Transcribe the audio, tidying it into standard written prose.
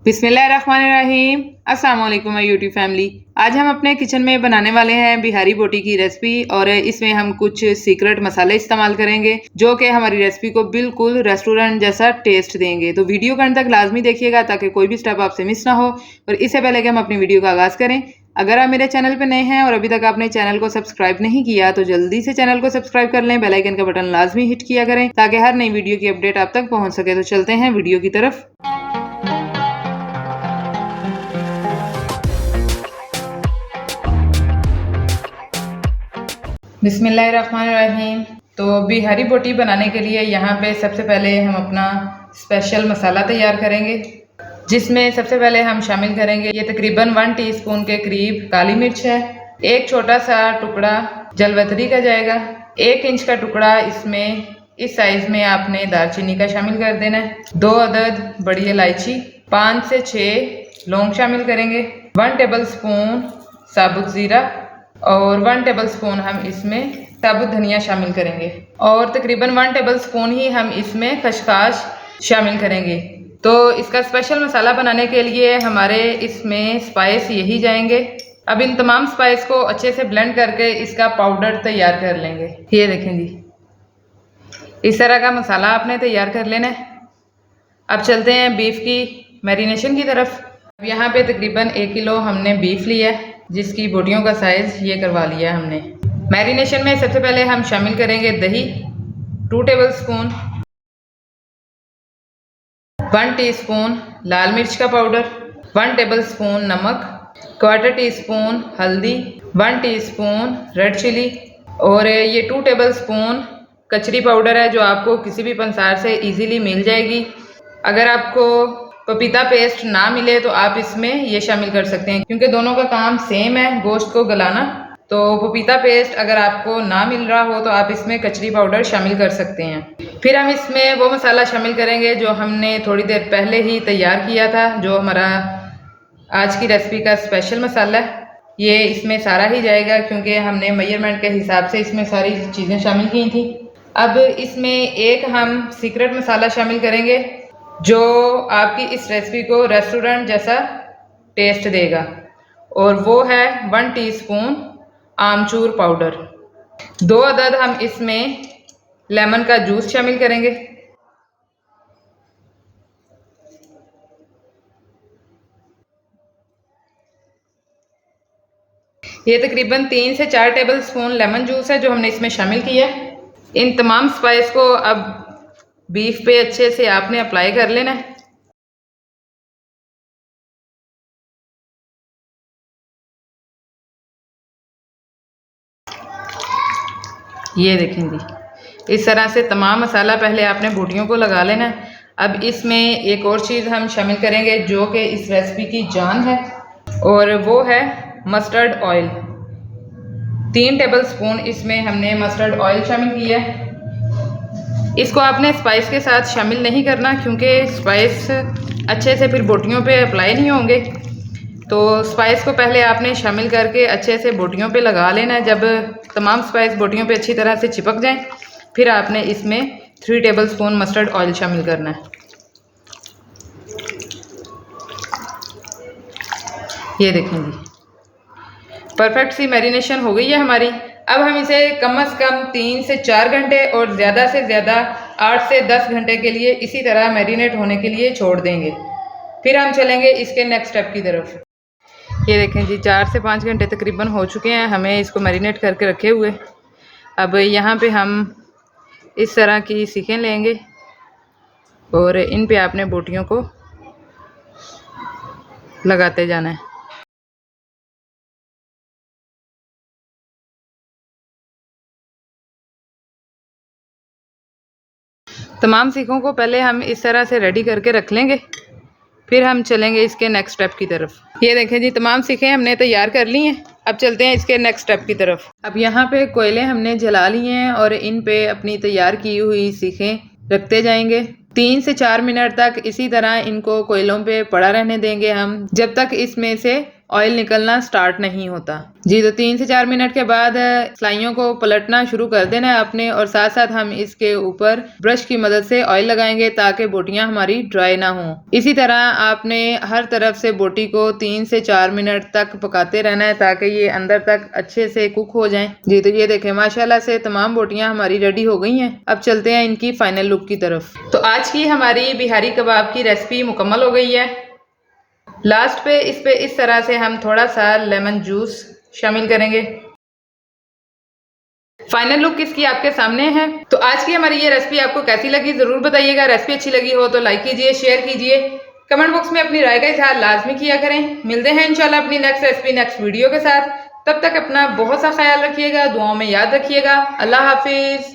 बिस्मिल्लाहिर्रहमानिर्रहीम। अस्सलाम वालेकुम माय यूट्यूब फैमिली। आज हम अपने किचन में बनाने वाले हैं बिहारी बोटी की रेसिपी और इसमें हम कुछ सीक्रेट मसाले इस्तेमाल करेंगे जो कि हमारी रेसिपी को बिल्कुल रेस्टोरेंट जैसा टेस्ट देंगे। तो वीडियो के अंत तक लाजमी देखिएगा ताकि कोई भी स्टेप आपसे मिस ना हो। और इससे पहले कि हम अपनी वीडियो का आगाज़ करें, अगर आप मेरे चैनल पर नए हैं और अभी तक आपने चैनल को सब्सक्राइब नहीं किया तो जल्दी से चैनल को सब्सक्राइब कर लें, बेल आइकन का बटन लाजमी हिट किया करें ताकि हर नई वीडियो की अपडेट आप तक पहुंच सके। तो चलते हैं वीडियो की तरफ। बिस्मिल्लाहिर्रहमानिर्रहीम। तो बिहारी बोटी बनाने के लिए यहाँ पे सबसे पहले हम अपना स्पेशल मसाला तैयार करेंगे, जिसमें सबसे पहले हम शामिल करेंगे ये तकरीबन 1 टीस्पून के करीब काली मिर्च है, एक छोटा सा टुकड़ा जलवतरी का जाएगा, 1 इंच का टुकड़ा इसमें इस साइज में आपने दालचीनी का शामिल कर देना है, 2 अदद बड़ी इलायची, 5 से 6 लौंग शामिल करेंगे, 1 टेबल स्पून साबुत ज़ीरा और 1 टेबल स्पून हम इसमें साबुत धनिया शामिल करेंगे और तकरीबन 1 टेबल स्पून ही हम इसमें खसखस शामिल करेंगे। तो इसका स्पेशल मसाला बनाने के लिए हमारे इसमें स्पाइस यही जाएंगे। अब इन तमाम स्पाइस को अच्छे से ब्लेंड करके इसका पाउडर तैयार कर लेंगे। ये देखें जी, इस तरह का मसाला आपने तैयार कर लेना है। अब चलते हैं बीफ की मैरिनेशन की तरफ। अब यहाँ पे तकरीबन 1 किलो हमने बीफ लिया है, जिसकी बोटियों का साइज़ ये करवा लिया हमने। मैरिनेशन में सबसे पहले हम शामिल करेंगे दही 2 टेबल स्पून, 1 टीस्पून लाल मिर्च का पाउडर, 1 टेबल स्पून नमक, 1/4 टीस्पून हल्दी, 1 टीस्पून रेड चिली और ये 2 टेबल स्पून कचरी पाउडर है जो आपको किसी भी पंसार से इजीली मिल जाएगी। अगर आपको पपीता पेस्ट ना मिले तो आप इसमें ये शामिल कर सकते हैं, क्योंकि दोनों का काम सेम है, गोश्त को गलाना। तो पपीता पेस्ट अगर आपको ना मिल रहा हो तो आप इसमें कचरी पाउडर शामिल कर सकते हैं। फिर हम इसमें वो मसाला शामिल करेंगे जो हमने थोड़ी देर पहले ही तैयार किया था, जो हमारा आज की रेसिपी का स्पेशल मसाला है। ये इसमें सारा ही जाएगा क्योंकि हमने मेजरमेंट के हिसाब से इसमें सारी चीज़ें शामिल की थी। अब इसमें एक हम सीक्रेट मसाला शामिल करेंगे जो आपकी इस रेसिपी को रेस्टोरेंट जैसा टेस्ट देगा, और वो है 1 टीस्पून आमचूर पाउडर। 2 अदद हम इसमें लेमन का जूस शामिल करेंगे। ये तकरीबन 3 से 4 टेबल स्पून लेमन जूस है जो हमने इसमें शामिल किया है। इन तमाम स्पाइस को अब बीफ पे अच्छे से आपने अप्लाई कर लेना है। ये देखें जी, इस तरह से तमाम मसाला पहले आपने बोटियों को लगा लेना है। अब इसमें एक और चीज़ हम शामिल करेंगे जो कि इस रेसिपी की जान है, और वो है मस्टर्ड ऑयल। 3 टेबल स्पून इसमें हमने मस्टर्ड ऑयल शामिल किया है। इसको आपने स्पाइस के साथ शामिल नहीं करना क्योंकि स्पाइस अच्छे से फिर बोटियों पे अप्लाई नहीं होंगे। तो स्पाइस को पहले आपने शामिल करके अच्छे से बोटियों पे लगा लेना है। जब तमाम स्पाइस बोटियों पे अच्छी तरह से चिपक जाएं, फिर आपने इसमें 3 टेबल स्पून मस्टर्ड ऑयल शामिल करना है। ये देखें जी, परफेक्ट सी मैरिनेशन हो गई है हमारी। अब हम इसे कम से कम 3 से 4 घंटे और ज़्यादा से ज़्यादा 8 से 10 घंटे के लिए इसी तरह मैरिनेट होने के लिए छोड़ देंगे। फिर हम चलेंगे इसके नेक्स्ट स्टेप की तरफ। ये देखें जी, 4 से 5 घंटे तकरीबन हो चुके हैं हमें इसको मैरिनेट करके रखे हुए। अब यहाँ पे हम इस तरह की सीखें लेंगे और इन पे आपने बोटियों को लगाते जाना है। तमाम सीखों को पहले हम इस तरह से रेडी करके रख लेंगे, फिर हम चलेंगे इसके नेक्स्ट स्टेप की तरफ। ये देखें जी, तमाम सीखें हमने तैयार कर ली हैं। अब चलते हैं इसके नेक्स्ट स्टेप की तरफ। अब यहाँ पे कोयले हमने जला लिए हैं और इन पे अपनी तैयार की हुई सीखें रखते जाएंगे। 3 से 4 मिनट तक इसी तरह इनको कोयलों पे पड़ा रहने देंगे हम, जब तक इसमें से ऑयल निकलना स्टार्ट नहीं होता। जी, तो 3 से 4 मिनट के बाद सिलाइयों को पलटना शुरू कर देना है आपने, और साथ साथ हम इसके ऊपर ब्रश की मदद से ऑयल लगाएंगे ताकि बोटियां हमारी ड्राई ना हो। इसी तरह आपने हर तरफ से बोटी को 3 से 4 मिनट तक पकाते रहना है ताकि ये अंदर तक अच्छे से कुक हो जाएं। जी, तो ये देखें माशाल्लाह से तमाम बोटियां हमारी रेडी हो गई हैं। अब चलते हैं इनकी फाइनल लुक की तरफ। तो आज की हमारी बिहारी कबाब की रेसिपी मुकम्मल हो गई है। लास्ट पे इस तरह से हम थोड़ा सा लेमन जूस शामिल करेंगे। फाइनल लुक इसकी आपके सामने है। तो आज की हमारी ये रेसिपी आपको कैसी लगी जरूर बताइएगा। रेसिपी अच्छी लगी हो तो लाइक कीजिए, शेयर कीजिए, कमेंट बॉक्स में अपनी राय का इज़हार लाजमी किया करें। मिलते हैं इंशाल्लाह अपनी नेक्स्ट रेसिपी नेक्स्ट वीडियो के साथ। तब तक अपना बहुत सा ख्याल रखिएगा, दुआओं में याद रखिएगा। अल्लाह हाफिज।